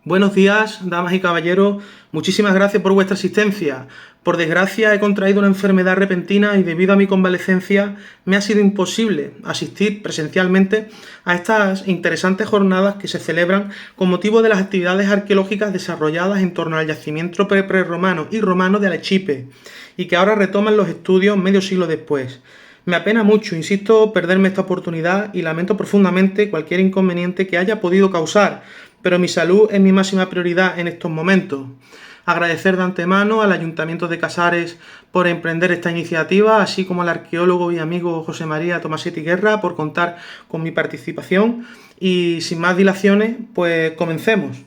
Buenos días, damas y caballeros. Muchísimas gracias por vuestra asistencia. Por desgracia, he contraído una enfermedad repentina y debido a mi convalecencia me ha sido imposible asistir presencialmente a estas interesantes jornadas que se celebran con motivo de las actividades arqueológicas desarrolladas en torno al yacimiento prerromano y romano de Arechipe y que ahora retoman los estudios medio siglo después. Me apena mucho, insisto, perderme esta oportunidad y lamento profundamente cualquier inconveniente que haya podido causar, pero mi salud es mi máxima prioridad en estos momentos. Agradecer de antemano al Ayuntamiento de Casares por emprender esta iniciativa, así como al arqueólogo y amigo José María Tomasetti Guerra por contar con mi participación. Y sin más dilaciones, pues comencemos.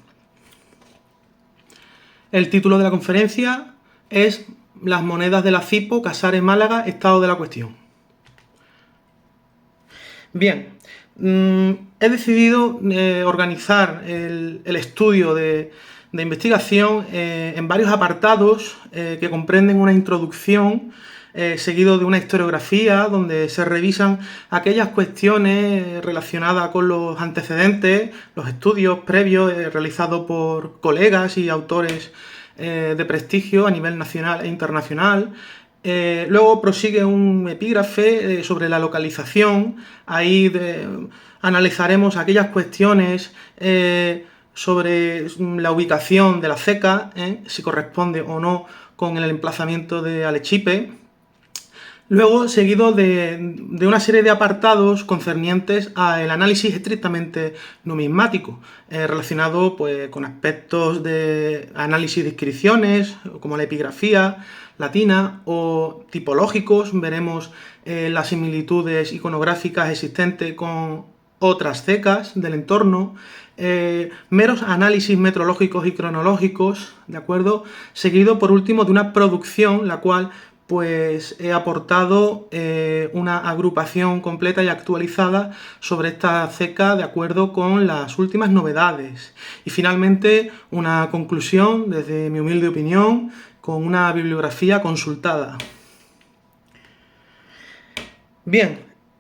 El título de la conferencia es Las monedas de la Cipo, Casares, Málaga, estado de la cuestión. Bien, he decidido organizar el estudio de investigación en varios apartados que comprenden una introducción seguido de una historiografía donde se revisan aquellas cuestiones relacionadas con los antecedentes, los estudios previos realizados por colegas y autores de prestigio a nivel nacional e internacional. Luego prosigue un epígrafe sobre la localización. Ahí analizaremos aquellas cuestiones sobre la ubicación de la ceca, si corresponde o no con el emplazamiento de Arechipe. Luego, seguido de una serie de apartados concernientes al análisis estrictamente numismático, relacionado pues, con aspectos de análisis de inscripciones, como la epigrafía latina, o tipológicos. Veremos las similitudes iconográficas existentes con otras cecas del entorno, meros análisis metrológicos y cronológicos, ¿de acuerdo? Seguido, por último, de una producción, la cual pues he aportado una agrupación completa y actualizada sobre esta ceca de acuerdo con las últimas novedades. Y finalmente una conclusión, desde mi humilde opinión, con una bibliografía consultada. Bien,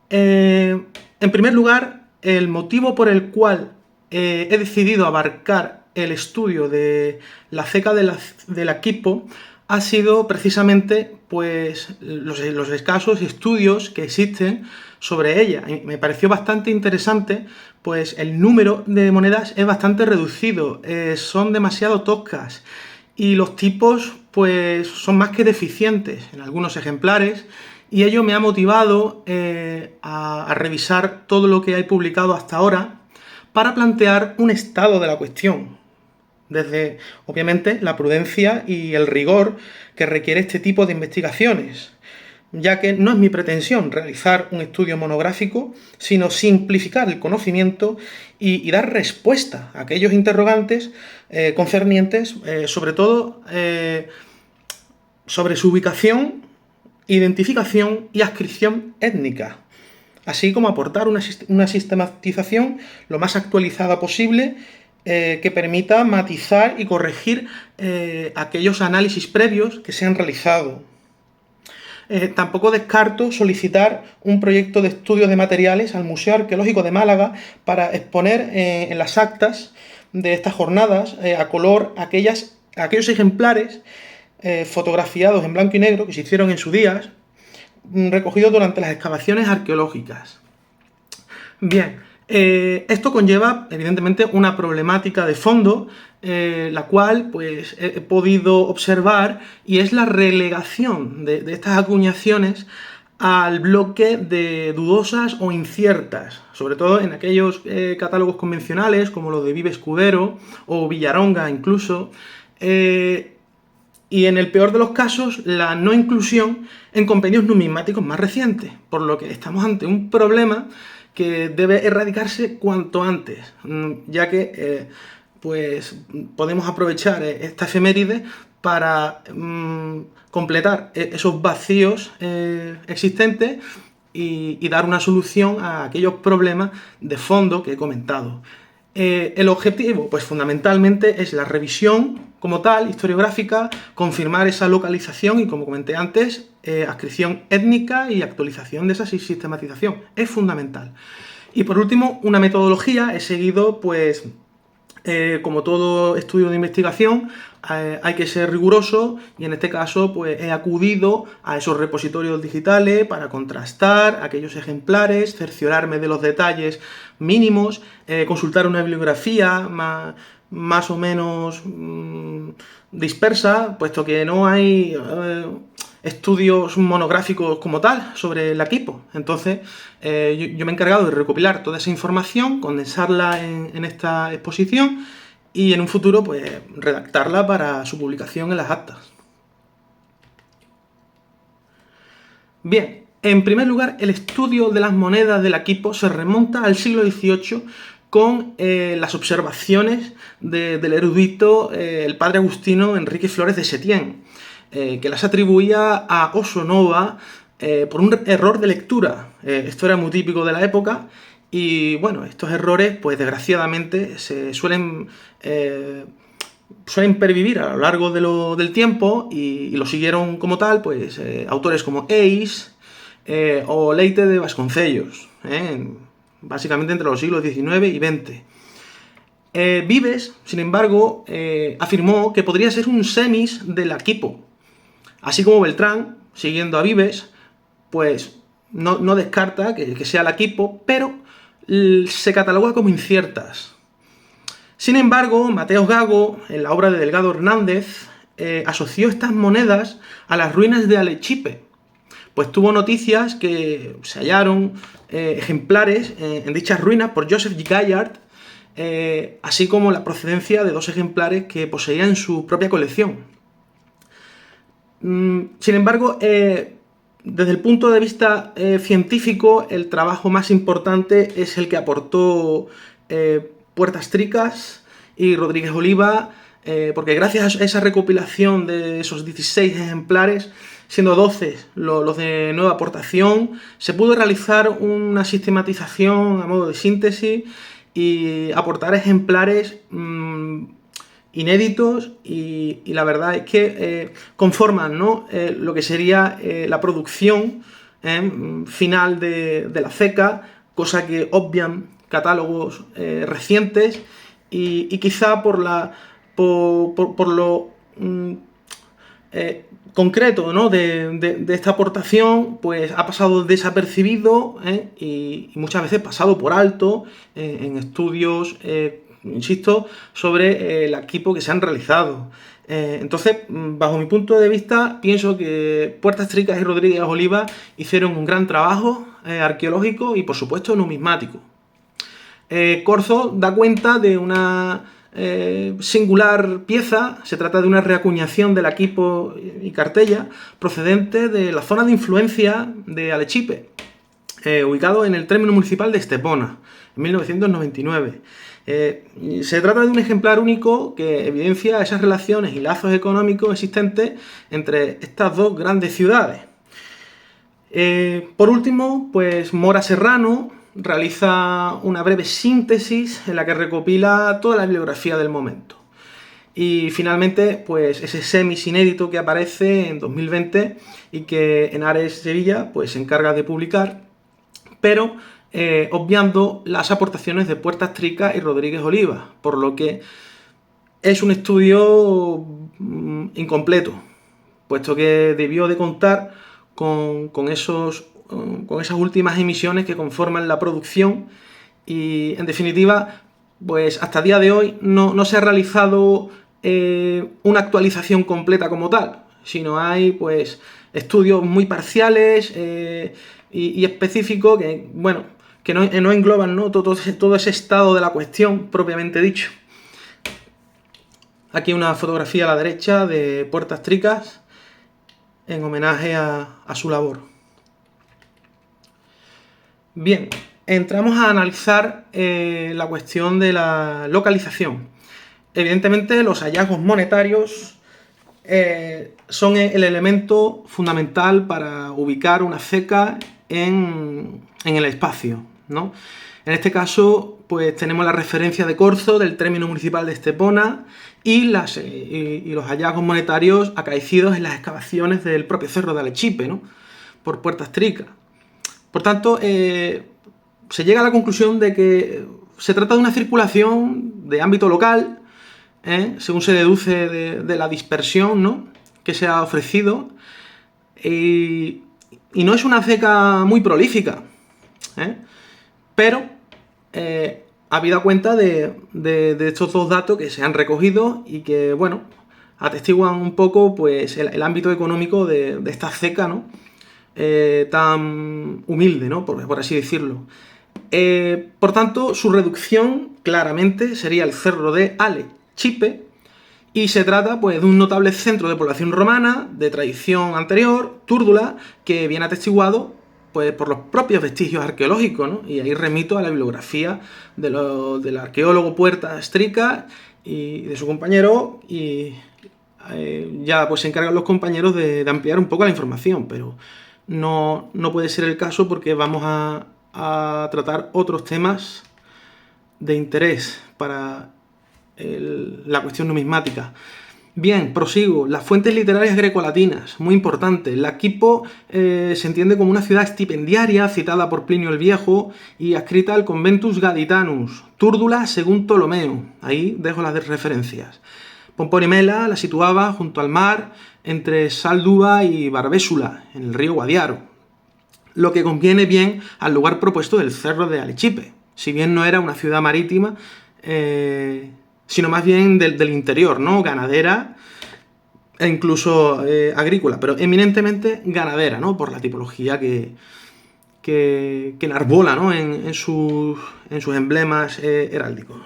en primer lugar, el motivo por el cual he decidido abarcar el estudio de la ceca de la Quipo ha sido precisamente pues, los escasos estudios que existen sobre ella. Y me pareció bastante interesante, pues el número de monedas es bastante reducido, son demasiado toscas y los tipos pues, son más que deficientes en algunos ejemplares, y ello me ha motivado a revisar todo lo que hay publicado hasta ahora para plantear un estado de la cuestión, desde, obviamente, la prudencia y el rigor que requiere este tipo de investigaciones, ya que no es mi pretensión realizar un estudio monográfico, sino simplificar el conocimiento y dar respuesta a aquellos interrogantes concernientes, sobre todo, sobre su ubicación, identificación y adscripción étnica, así como aportar una sistematización lo más actualizada posible que permita matizar y corregir aquellos análisis previos que se han realizado. Tampoco descarto solicitar un proyecto de estudio de materiales al Museo Arqueológico de Málaga para exponer en las actas de estas jornadas a color aquellos ejemplares fotografiados en blanco y negro que se hicieron en su día, recogidos durante las excavaciones arqueológicas. Bien, esto conlleva, evidentemente, una problemática de fondo, la cual pues, he podido observar, y es la relegación de estas acuñaciones al bloque de dudosas o inciertas, sobre todo en aquellos catálogos convencionales, como los de Vive Escudero o Villaronga incluso, y en el peor de los casos, la no inclusión en compendios numismáticos más recientes, por lo que estamos ante un problema que debe erradicarse cuanto antes, ya que pues podemos aprovechar esta efeméride para completar esos vacíos existentes y dar una solución a aquellos problemas de fondo que he comentado. El objetivo, pues fundamentalmente, es la revisión como tal, historiográfica, confirmar esa localización y, como comenté antes, adscripción étnica y actualización de esa sistematización. Es fundamental. Y por último, una metodología. He seguido, pues, Como todo estudio de investigación, hay que ser riguroso y en este caso pues he acudido a esos repositorios digitales para contrastar aquellos ejemplares, cerciorarme de los detalles mínimos, consultar una bibliografía más o menos dispersa, puesto que no hay estudios monográficos como tal sobre el equipo. Entonces yo me he encargado de recopilar toda esa información, condensarla en esta exposición y en un futuro pues redactarla para su publicación en las actas. Bien, en primer lugar, el estudio de las monedas del equipo se remonta al siglo XVIII con las observaciones del erudito el padre agustino Enrique Flores de Setién, que las atribuía a Osso Nova por un error de lectura. Esto era muy típico de la época y bueno, estos errores pues desgraciadamente se suelen pervivir a lo largo del tiempo y lo siguieron como tal pues autores como Ace o Leite de Vasconcellos, básicamente entre los siglos XIX y XX. Vives, sin embargo, afirmó que podría ser un semis del equipo, así como Beltrán, siguiendo a Vives, pues no descarta que sea el equipo, pero se cataloga como inciertas. Sin embargo, Mateos Gago, en la obra de Delgado Hernández, asoció estas monedas a las ruinas de Alechipe, pues tuvo noticias que se hallaron ejemplares en dichas ruinas por Joseph Gayard, así como la procedencia de 2 ejemplares que poseía en su propia colección. Sin embargo, desde el punto de vista científico, el trabajo más importante es el que aportó Puertas Tricas y Rodríguez Oliva, porque gracias a esa recopilación de esos 16 ejemplares, siendo 12 los de nueva aportación, se pudo realizar una sistematización a modo de síntesis y aportar ejemplares inéditos y la verdad es que conforman, ¿no? Lo que sería la producción final de la ceca, cosa que obvian catálogos recientes y quizá por lo concreto, ¿no? de esta aportación, pues ha pasado desapercibido y muchas veces pasado por alto en estudios, insisto, sobre el equipo que se han realizado. Entonces, bajo mi punto de vista, pienso que Puertas Tricas y Rodríguez Oliva hicieron un gran trabajo arqueológico y, por supuesto, numismático. Corzo da cuenta de una singular pieza. Se trata de una reacuñación del equipo y cartella procedente de la zona de influencia de Alechipe, ubicado en el término municipal de Estepona, en 1999. Se trata de un ejemplar único que evidencia esas relaciones y lazos económicos existentes entre estas 2 grandes ciudades. Por último, pues Mora Serrano realiza una breve síntesis en la que recopila toda la bibliografía del momento. Y finalmente, pues ese semis inédito que aparece en 2020 y que Henares Sevilla pues, se encarga de publicar, pero obviando las aportaciones de Puertas Tricas y Rodríguez Oliva, por lo que es un estudio incompleto, puesto que debió de contar con esas últimas emisiones que conforman la producción y, en definitiva, pues hasta el día de hoy no se ha realizado una actualización completa como tal, sino hay pues estudios muy parciales y específicos que, bueno, que no engloban, ¿no? todo ese estado de la cuestión propiamente dicho. Aquí una fotografía a la derecha de Puertas Tricas en homenaje a su labor. Bien, entramos a analizar la cuestión de la localización. Evidentemente, los hallazgos monetarios son el elemento fundamental para ubicar una ceca en el espacio, ¿no? En este caso, pues tenemos la referencia de Corzo del término municipal de Estepona y los hallazgos monetarios acaecidos en las excavaciones del propio cerro de Alechipe, ¿no? Por Puertas Tricas. Por tanto, se llega a la conclusión de que se trata de una circulación de ámbito local, según se deduce de la dispersión, ¿no?, que se ha ofrecido, y no es una ceca muy prolífica, pero habida cuenta de estos dos datos que se han recogido y que, bueno, atestiguan un poco pues el ámbito económico de esta ceca, ¿no?, tan humilde, ¿no?, por así decirlo. Por tanto, su reducción claramente sería el cerro de Alechipe, y se trata pues de un notable centro de población romana de tradición anterior, túrdula, que viene atestiguado pues por los propios vestigios arqueológicos, ¿no? Y ahí remito a la bibliografía del arqueólogo Puerta Strica y de su compañero, y ya pues se encargan los compañeros de ampliar un poco la información, pero no puede ser el caso porque vamos a tratar otros temas de interés para la cuestión numismática. Bien, prosigo. Las fuentes literarias grecolatinas, muy importante. La Quipo se entiende como una ciudad estipendiaria citada por Plinio el Viejo y adscrita al Conventus Gaditanus, Túrdula según Ptolomeo. Ahí dejo las referencias. Pomponimela la situaba junto al mar, entre Saldúa y Barbésula, en el río Guadiaro, lo que conviene bien al lugar propuesto del cerro de Alechipe, si bien no era una ciudad marítima, sino más bien del interior, ¿no?, ganadera e incluso agrícola, pero eminentemente ganadera, ¿no?, por la tipología que enarbola, ¿no?, en sus emblemas heráldicos.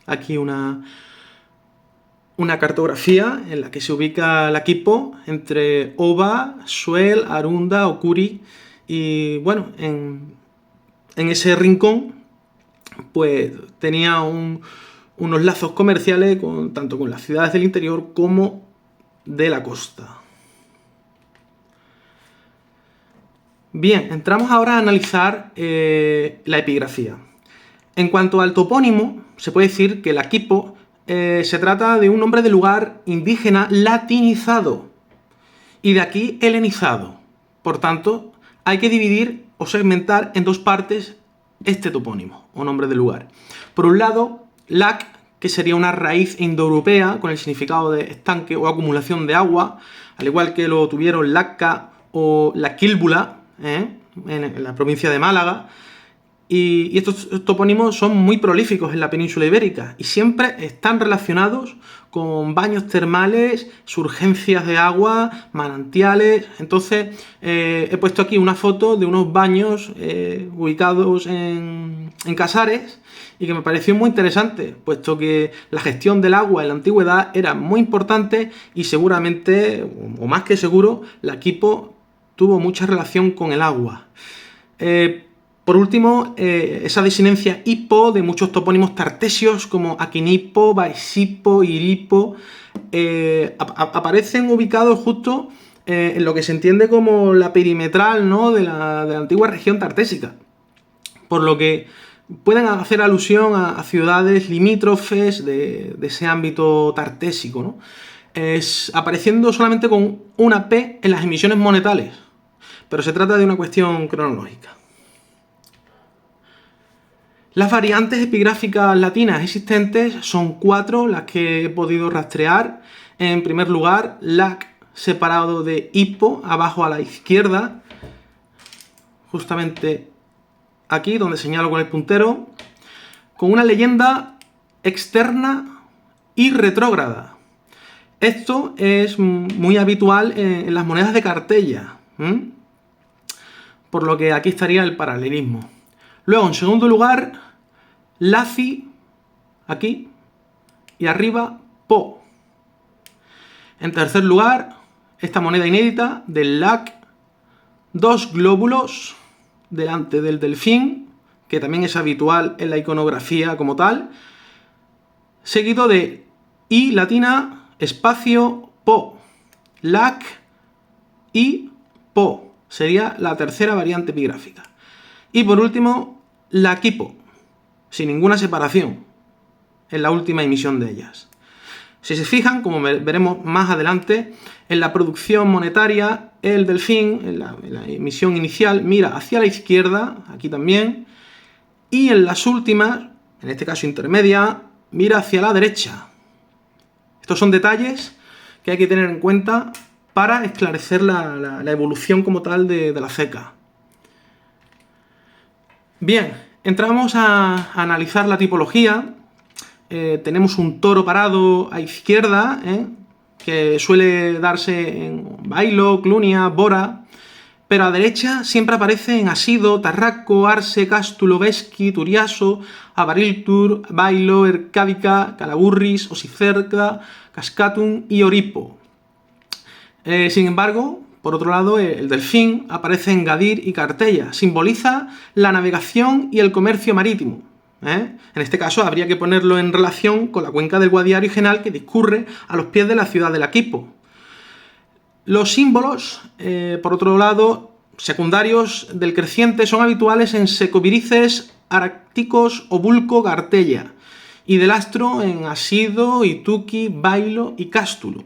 Aquí una cartografía en la que se ubica la Quipo entre Oba, Suel, Arunda, Ocuri, y bueno, en ese rincón pues tenía unos lazos comerciales tanto con las ciudades del interior como de la costa. Bien, entramos ahora a analizar la epigrafía. En cuanto al topónimo, se puede decir que la Quipo se trata de un nombre de lugar indígena latinizado y de aquí helenizado. Por tanto, hay que dividir o segmentar en dos partes este topónimo o nombre de lugar. Por un lado, lac, que sería una raíz indoeuropea con el significado de estanque o acumulación de agua, al igual que lo tuvieron Lacca o la Quílbula, en la provincia de Málaga. Y estos topónimos son muy prolíficos en la península ibérica y siempre están relacionados con baños termales, surgencias de agua, manantiales. Entonces he puesto aquí una foto de unos baños ubicados en Casares y que me pareció muy interesante, puesto que la gestión del agua en la antigüedad era muy importante y seguramente, o más que seguro, la Quipo tuvo mucha relación con el agua. Por último, esa desinencia hipo de muchos topónimos tartesios como Aquinipo, Baesipo, Iripo, aparecen ubicados justo en lo que se entiende como la perimetral, ¿no?, de la antigua región tartésica, por lo que pueden hacer alusión a ciudades limítrofes de ese ámbito tartésico, ¿no?, apareciendo solamente con una P en las emisiones monetales, pero se trata de una cuestión cronológica. Las variantes epigráficas latinas existentes son 4 las que he podido rastrear. En primer lugar, lac separado de hipo, abajo a la izquierda, justamente aquí donde señalo con el puntero, con una leyenda externa y retrógrada. Esto es muy habitual en las monedas de cartella, por lo que aquí estaría el paralelismo. Luego, en segundo lugar, Laci, aquí, y arriba, Po. En tercer lugar, esta moneda inédita del lac, 2 glóbulos delante del delfín, que también es habitual en la iconografía como tal, seguido de I latina, espacio, Po. Lac y Po. Sería la tercera variante epigráfica. Y por último, la Quipo, sin ninguna separación en la última emisión de ellas. Si se fijan, como veremos más adelante, en la producción monetaria, el delfín, en la emisión inicial, mira hacia la izquierda, aquí también, y en las últimas, en este caso intermedia, mira hacia la derecha. Estos son detalles que hay que tener en cuenta para esclarecer la evolución como tal de la ceca. Bien, entramos a analizar la tipología. Tenemos un toro parado a izquierda, que suele darse en Bailo, Clunia, Bora, pero a derecha siempre aparece en Asido, Tarraco, Arce, Cástulo, Vesqui, Turiaso, Avariltur, Bailo, Ercádica, Calaburris, Osicerda, Cascatum y Oripo. Sin embargo, por otro lado, el delfín aparece en Gadir y Cartella, simboliza la navegación y el comercio marítimo. En este caso habría que ponerlo en relación con la cuenca del Guadiaro y Genal que discurre a los pies de la ciudad de Laquipo. Los símbolos, por otro lado, secundarios del creciente son habituales en Secovirices, Arácticos o Vulco, Cartella, y del astro en Asido, Ituqui, Bailo y Cástulo.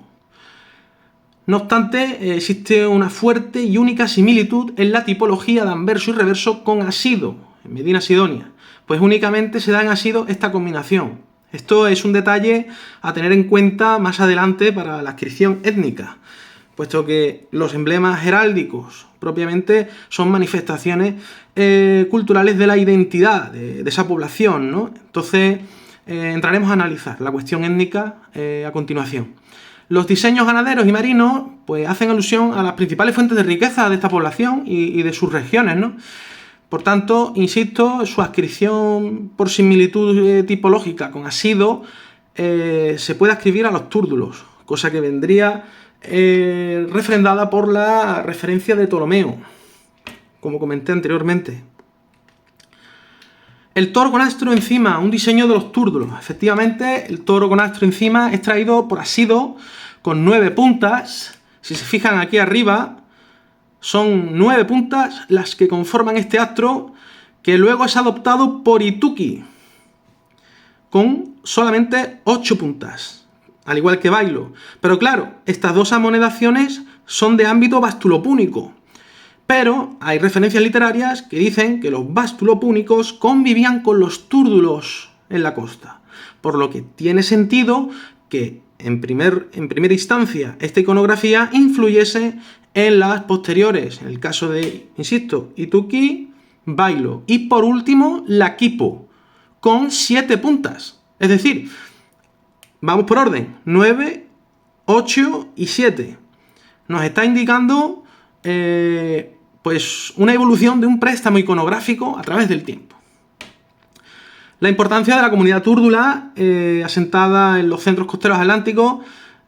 No obstante, existe una fuerte y única similitud en la tipología de anverso y reverso con Asido, en Medina Sidonia, pues únicamente se da en Asido esta combinación. Esto es un detalle a tener en cuenta más adelante para la adscripción étnica, puesto que los emblemas heráldicos propiamente son manifestaciones culturales de la identidad de esa población, ¿no? Entonces entraremos a analizar la cuestión étnica a continuación. Los diseños ganaderos y marinos pues, hacen alusión a las principales fuentes de riqueza de esta población y de sus regiones, ¿no? Por tanto, insisto, su adscripción por similitud tipológica con Asido se puede adscribir a los túrdulos, cosa que vendría refrendada por la referencia de Ptolomeo, como comenté anteriormente. El toro con astro encima, un diseño de los túrdulos. Efectivamente, el toro con astro encima es traído por Asido con 9 puntas. Si se fijan aquí arriba, son 9 puntas las que conforman este astro, que luego es adoptado por Ituqui, con solamente 8 puntas, al igual que Bailo. Pero claro, estas dos amonedaciones son de ámbito bastulopúnico. Pero hay referencias literarias que dicen que los bastulopúnicos convivían con los túrdulos en la costa, por lo que tiene sentido que en primera instancia esta iconografía influyese en las posteriores, en el caso de, insisto, Ituqui, Bailo y por último Laquipo, con 7 puntas. Es decir, vamos por orden, 9, 8 y 7. Nos está indicando pues una evolución de un préstamo iconográfico a través del tiempo. La importancia de la comunidad túrdula asentada en los centros costeros atlánticos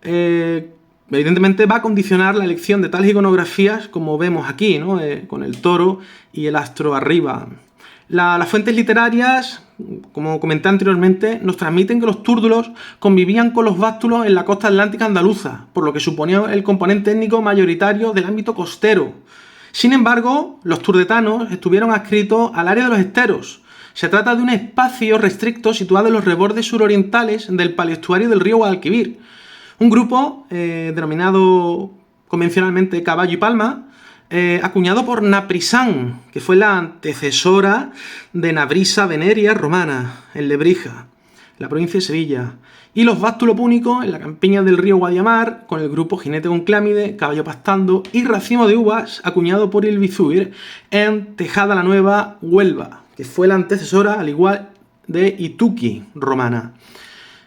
evidentemente va a condicionar la elección de tales iconografías como vemos aquí, ¿no? Con el toro y el astro arriba. Las fuentes literarias, como comenté anteriormente, nos transmiten que los túrdulos convivían con los bástulos en la costa atlántica andaluza, por lo que suponía el componente étnico mayoritario del ámbito costero. Sin embargo, los turdetanos estuvieron adscritos al área de los esteros. Se trata de un espacio restricto situado en los rebordes surorientales del paleoestuario del río Guadalquivir. Un grupo denominado convencionalmente Caballo y Palma, acuñado por Naprisán, que fue la antecesora de Nabrisa Veneria romana, en Lebrija, la provincia de Sevilla, y los bastulopúnicos en la campiña del río Guadiamar, con el grupo Jinete con Clámide, Caballo Pastando y Racimo de Uvas, acuñado por Ilbizuir, en Tejada la Nueva, Huelva, que fue la antecesora, al igual de Ituqui, romana.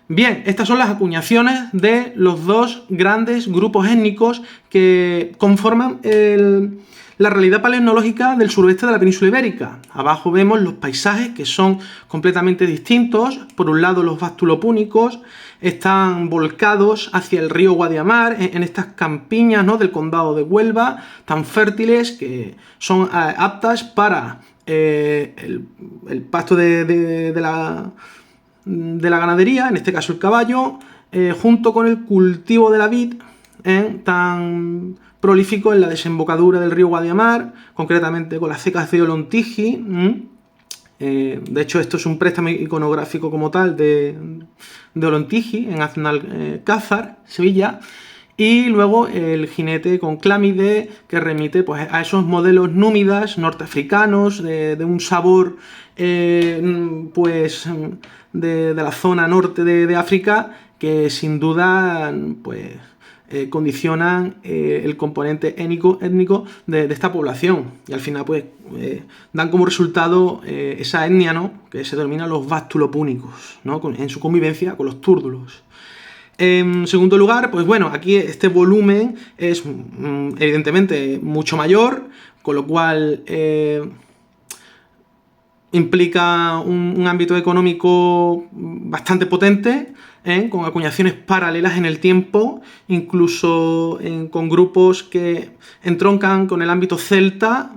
Bien, estas son las acuñaciones de los dos grandes grupos étnicos que conforman la realidad paleontológica del suroeste de la península ibérica. Abajo vemos los paisajes que son completamente distintos. Por un lado, los bastulopúnicos están volcados hacia el río Guadiamar, en estas campiñas, ¿no?, del condado de Huelva, tan fértiles que son aptas para el pasto de la ganadería, en este caso el caballo, junto con el cultivo de la vid, tan prolífico en la desembocadura del río Guadiamar, concretamente con las cecas de Olontiji. De hecho, esto es un préstamo iconográfico como tal de Olontiji, en Aznalcázar, Sevilla. Y luego el jinete con clámide, que remite pues, a esos modelos númidas norteafricanos de un sabor pues de la zona norte de África, que sin duda pues condicionan el componente étnico de esta población, y al final pues dan como resultado esa etnia, ¿no?, que se denomina los bastulopúnicos, ¿no?, en su convivencia con los túrdulos. En segundo lugar, pues bueno, aquí este volumen es evidentemente mucho mayor, con lo cual implica un ámbito económico bastante potente, con acuñaciones paralelas en el tiempo, incluso con grupos que entroncan con el ámbito celta,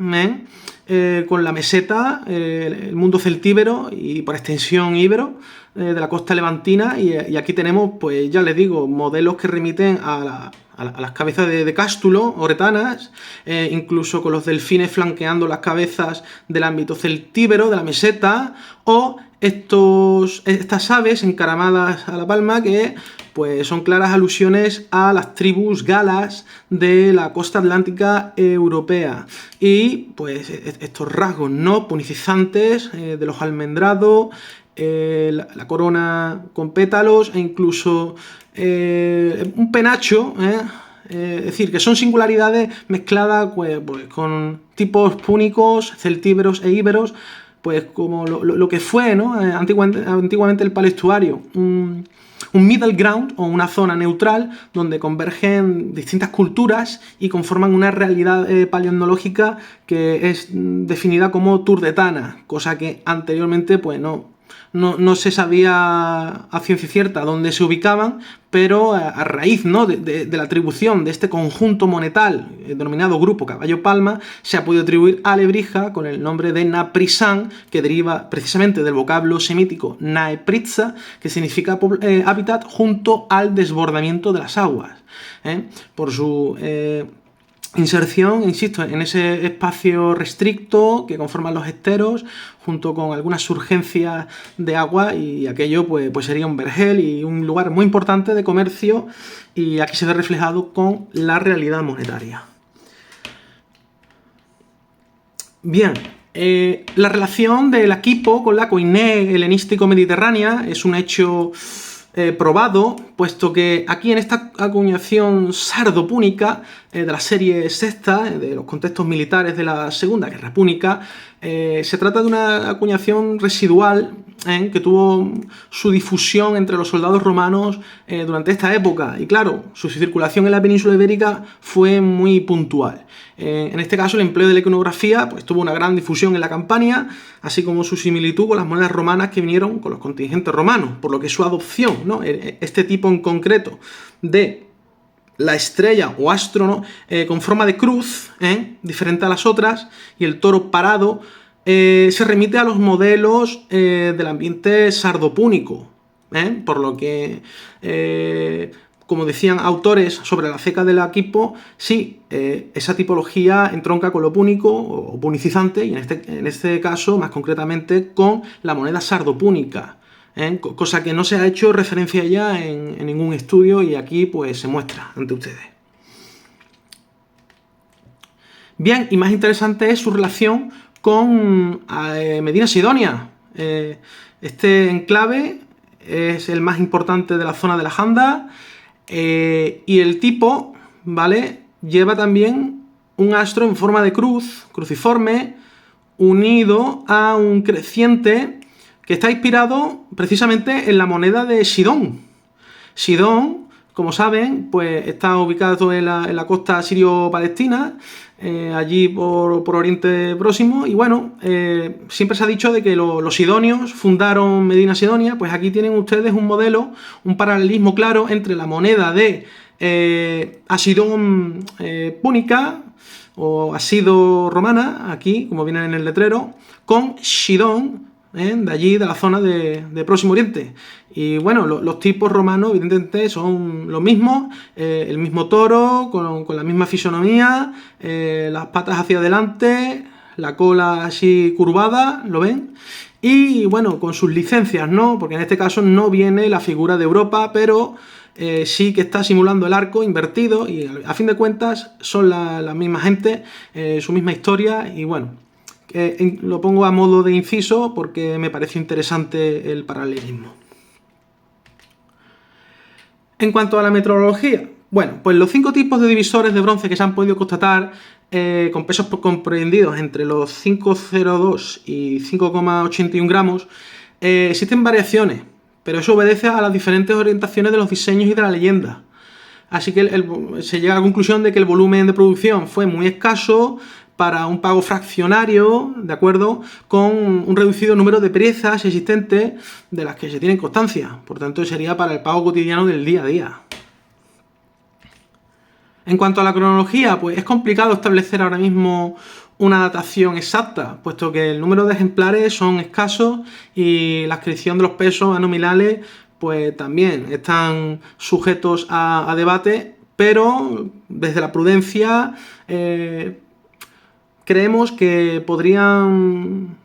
con la meseta, el mundo celtíbero y por extensión íbero, de la costa levantina, y aquí tenemos, pues ya les digo, modelos que remiten a las cabezas de cástulo, oretanas, incluso con los delfines flanqueando las cabezas del ámbito celtíbero, de la meseta, o estas aves encaramadas a la palma, que pues son claras alusiones a las tribus galas de la costa atlántica europea. Y pues estos rasgos no punicizantes de los almendrados, la corona con pétalos e incluso un penacho, es decir, que son singularidades mezcladas pues, con tipos púnicos, celtíberos e íberos, pues como lo que fue, ¿no?, antiguamente el paleoestuario, un middle ground o una zona neutral donde convergen distintas culturas y conforman una realidad paleontológica que es definida como turdetana, cosa que anteriormente pues no se sabía a ciencia cierta dónde se ubicaban, pero a raíz, ¿no?, de la atribución de este conjunto monetal denominado Grupo Caballo Palma, se ha podido atribuir a Lebrija con el nombre de Naprisan, que deriva precisamente del vocablo semítico Naepritsa, que significa hábitat junto al desbordamiento de las aguas, por su inserción, insisto, en ese espacio restricto que conforman los esteros, junto con algunas surgencias de agua, y aquello pues sería un vergel y un lugar muy importante de comercio, y aquí se ve reflejado con la realidad monetaria. Bien, la relación del Aquipo con la Koiné helenístico-mediterránea es un hecho probado, puesto que aquí en esta acuñación sardopúnica de la serie sexta, de los contextos militares de la Segunda Guerra Púnica, se trata de una acuñación residual que tuvo su difusión entre los soldados romanos durante esta época, y claro, su circulación en la península ibérica fue muy puntual. En este caso, el empleo de la iconografía pues, tuvo una gran difusión en la Campania, así como su similitud con las monedas romanas que vinieron con los contingentes romanos, por lo que su adopción, ¿no?, este tipo en concreto de la estrella o astro, ¿no?, con forma de cruz, diferente a las otras, y el toro parado, se remite a los modelos del ambiente sardopúnico, por lo que, como decían autores sobre la ceca del Aquipo, sí, esa tipología entronca con lo púnico o punicizante, y en este caso, más concretamente, con la moneda sardopúnica, cosa que no se ha hecho referencia ya en ningún estudio, y aquí pues se muestra ante ustedes. Bien, y más interesante es su relación con Medina Sidonia. Este enclave es el más importante de la zona de la Janda, y el tipo, ¿vale?, lleva también un astro en forma de cruz, cruciforme, unido a un creciente que está inspirado precisamente en la moneda de Sidón. Sidón, como saben, pues está ubicado en la costa sirio-palestina, allí por Oriente Próximo, y bueno, siempre se ha dicho de que los sidonios fundaron Medina Sidonia. Pues aquí tienen ustedes un modelo, un paralelismo claro entre la moneda de Asidón púnica o Asido romana, aquí, como viene en el letrero, con Sidón, de allí, de la zona de Próximo Oriente. Y bueno, los tipos romanos evidentemente son los mismos, el mismo toro, con la misma fisonomía, las patas hacia adelante, la cola así curvada, ¿lo ven? Y bueno, con sus licencias, ¿no? Porque en este caso no viene la figura de Europa, pero sí que está simulando el arco invertido y a fin de cuentas son la misma gente, su misma historia y bueno, lo pongo a modo de inciso porque me pareció interesante el paralelismo. En cuanto a la metrología, bueno, pues los 5 tipos de divisores de bronce que se han podido constatar con pesos comprendidos entre los 5,02 y 5,81 gramos, existen variaciones, pero eso obedece a las diferentes orientaciones de los diseños y de la leyenda. Así que se llega a la conclusión de que el volumen de producción fue muy escaso para un pago fraccionario, ¿de acuerdo?, con un reducido número de piezas existentes de las que se tiene constancia. Por tanto, sería para el pago cotidiano del día a día. En cuanto a la cronología, pues es complicado establecer ahora mismo una datación exacta, puesto que el número de ejemplares son escasos y la adscripción de los pesos a nominales pues también están sujetos a debate, pero desde la prudencia creemos que podrían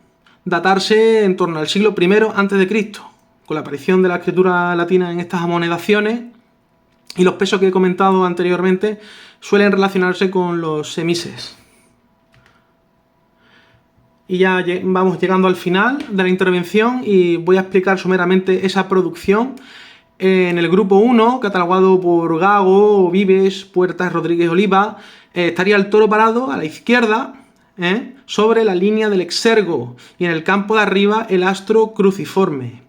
datarse en torno al siglo I a.C., con la aparición de la escritura latina en estas amonedaciones, y los pesos que he comentado anteriormente suelen relacionarse con los semises. Y ya vamos llegando al final de la intervención y voy a explicar someramente esa producción. En el grupo 1, catalogado por Gago, Vives, Puertas, Rodríguez, Oliva, estaría el toro parado a la izquierda, sobre la línea del exergo, y en el campo de arriba el astro cruciforme.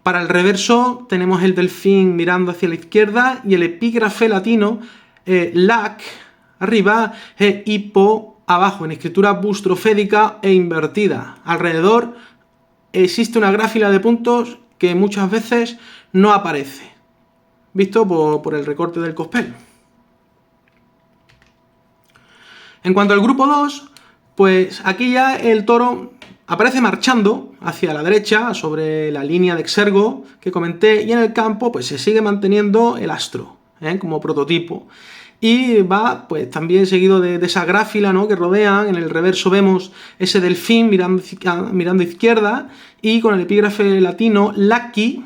Para el reverso tenemos el delfín mirando hacia la izquierda y el epígrafe latino lac arriba e hipo abajo, en escritura bustrofédica e invertida. Alrededor existe una gráfila de puntos que muchas veces no aparece, visto por el recorte del cospel. En cuanto al grupo 2, pues aquí ya el toro aparece marchando hacia la derecha sobre la línea de exergo que comenté, y en el campo pues se sigue manteniendo el astro como prototipo. Y va pues también seguido de esa gráfila, ¿no?, que rodean. En el reverso vemos ese delfín mirando izquierda y con el epígrafe latino lacqui,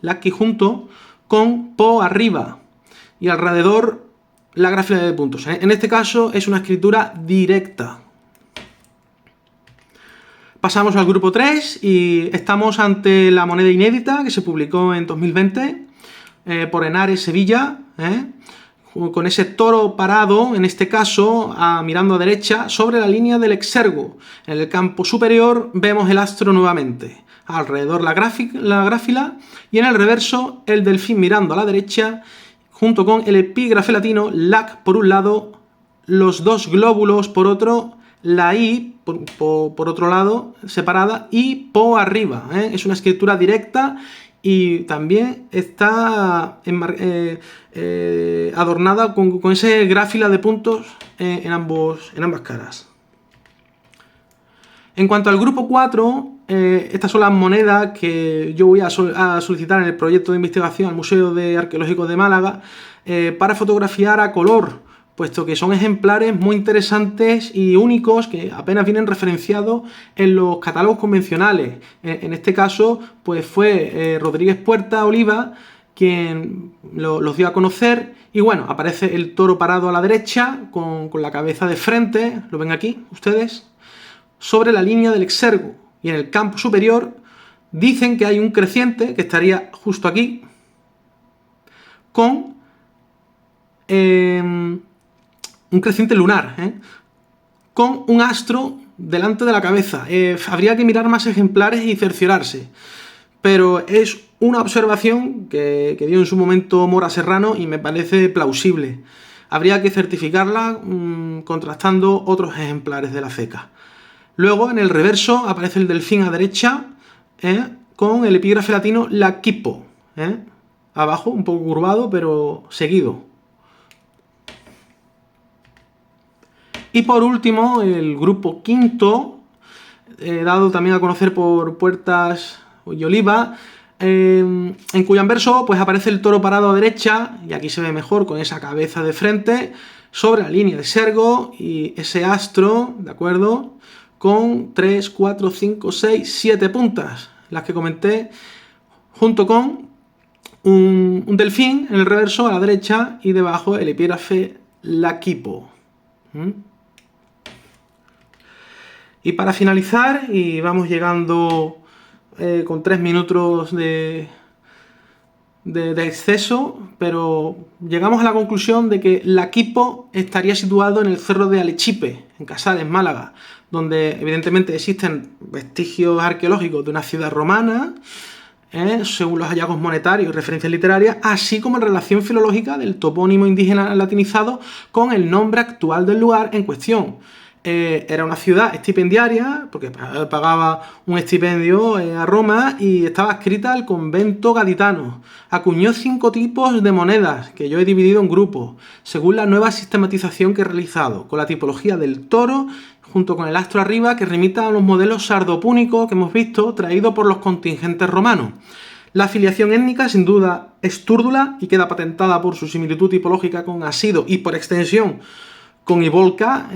lacqui junto con po arriba, y alrededor la gráfila de puntos. En este caso es una escritura directa. Pasamos al grupo 3 y estamos ante la moneda inédita que se publicó en 2020 por Henares, Sevilla, con ese toro parado, en este caso mirando a derecha, sobre la línea del exergo. En el campo superior vemos el astro nuevamente, alrededor la gráfila, y en el reverso el delfín mirando a la derecha, junto con el epígrafe latino lac por un lado, los dos glóbulos por otro, la I por otro lado separada y po arriba. Es una escritura directa y también está adornada con ese gráfila de puntos en ambas caras. En cuanto al grupo 4, estas son las monedas que yo voy a solicitar en el proyecto de investigación al Museo Arqueológico de Málaga para fotografiar a color, puesto que son ejemplares muy interesantes y únicos que apenas vienen referenciados en los catálogos convencionales. En este caso, pues fue Rodríguez Puerta Oliva quien los dio a conocer, y bueno, aparece el toro parado a la derecha con la cabeza de frente, lo ven aquí ustedes, sobre la línea del exergo, y en el campo superior dicen que hay un creciente que estaría justo aquí con un creciente lunar, con un astro delante de la cabeza. Habría que mirar más ejemplares y cerciorarse, pero es una observación que dio en su momento Mora Serrano y me parece plausible. Habría que certificarla contrastando otros ejemplares de la ceca. Luego, en el reverso, aparece el delfín a derecha, con el epígrafe latino laquipo, abajo, un poco curvado, pero seguido. Y por último, el grupo 5, dado también a conocer por Puertas y Oliva, en cuyo anverso pues aparece el toro parado a derecha, y aquí se ve mejor con esa cabeza de frente, sobre la línea de exergo, y ese astro, ¿de acuerdo?, con 3, 4, 5, 6, 7 puntas, las que comenté, junto con un delfín en el reverso a la derecha y debajo el epígrafe Laquipo. Y para finalizar, y vamos llegando con 3 minutos de exceso, pero llegamos a la conclusión de que Laquipo estaría situado en el cerro de Alechipe, en Casales, Málaga, donde evidentemente existen vestigios arqueológicos de una ciudad romana, según los hallazgos monetarios y referencias literarias, así como en relación filológica del topónimo indígena latinizado con el nombre actual del lugar en cuestión. Era una ciudad estipendiaria, porque pagaba un estipendio a Roma y estaba adscrita al convento gaditano. Acuñó 5 tipos de monedas, que yo he dividido en grupos, según la nueva sistematización que he realizado, con la tipología del toro, junto con el astro arriba, que remita a los modelos sardopúnicos que hemos visto, traídos por los contingentes romanos. La afiliación étnica, sin duda, es túrdula y queda patentada por su similitud tipológica con Asido y, por extensión, con Ivolca,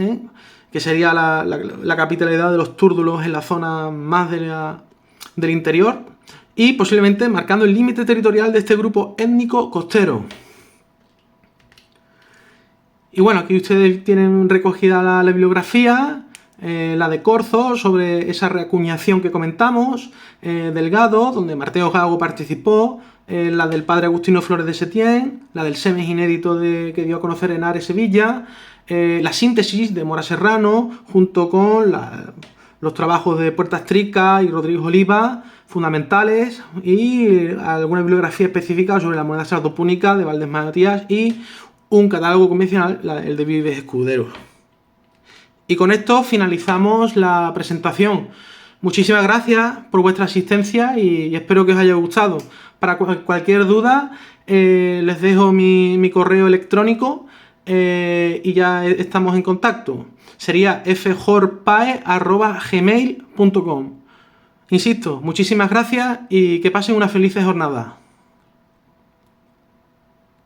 que sería la capitalidad de los túrdulos en la zona más del interior, y posiblemente marcando el límite territorial de este grupo étnico costero. Y bueno, aquí ustedes tienen recogida la bibliografía, la de Corzo, sobre esa reacuñación que comentamos, Delgado, donde Mateo Gago participó, la del padre Agustino Flores de Setién, la del Semes inédito que dio a conocer Henares Sevilla, la síntesis de Mora Serrano, junto con los trabajos de Puertas Tricas y Rodríguez Oliva, fundamentales, y alguna bibliografía específica sobre la moneda sardopúnica de Valdés Matías y un catálogo convencional, el de Vives Escudero. Y con esto finalizamos la presentación. Muchísimas gracias por vuestra asistencia y espero que os haya gustado. Para cualquier duda, les dejo mi correo electrónico y ya estamos en contacto. Sería fjorpae@gmail.com. Insisto, muchísimas gracias y que pasen una feliz jornada.